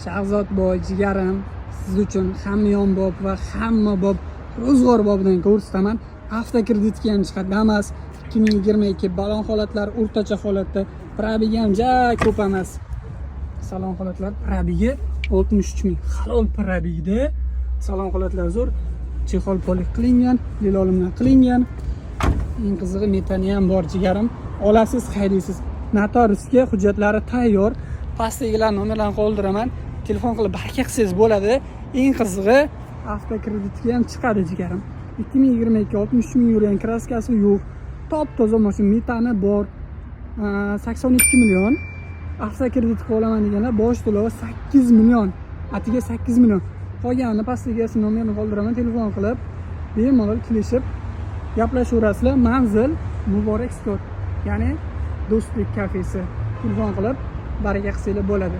Shahzodboy jigarim, siz uchun hamyonbop va hammabob ro'zg'orbobdan ko'rsataman. Avtokreditga ham chiqadi. Damas 2022 balon holatlar o'rtacha holatda, probegi ham ja ko'p emas. Salon holatlar probegi 63 ming. Halol probegda salon holatlar zo'r. Chexol polik qilingan, lilolimdan qilingan. Eng qizig'i metani ham bor jigarim. Olasiz, haydaysiz. Notariusga hujjatlari tayyor. Pastdagilar nomerlarni qoldiraman. Telefon qilib baraka qilsangiz bo'ladi. Eng qizig'i avtokreditga ham chiqadi jigarim. 2022 63 ming yurgan kraskasi yo'q. Top-toza mashina, metani bor. 82 million. Avtokreditga olaman deganlar bosh to'lovi 8 million. Atiga 8 million. Qolganini pastdagi nomerni qoldiraman. Telefon qilib bemalol kelishib gaplashaverasizlar. Manzil Muborak Sport, ya'ni Do'stlik kafesi. Telefon qilib baraka qilsanglar bo'ladi.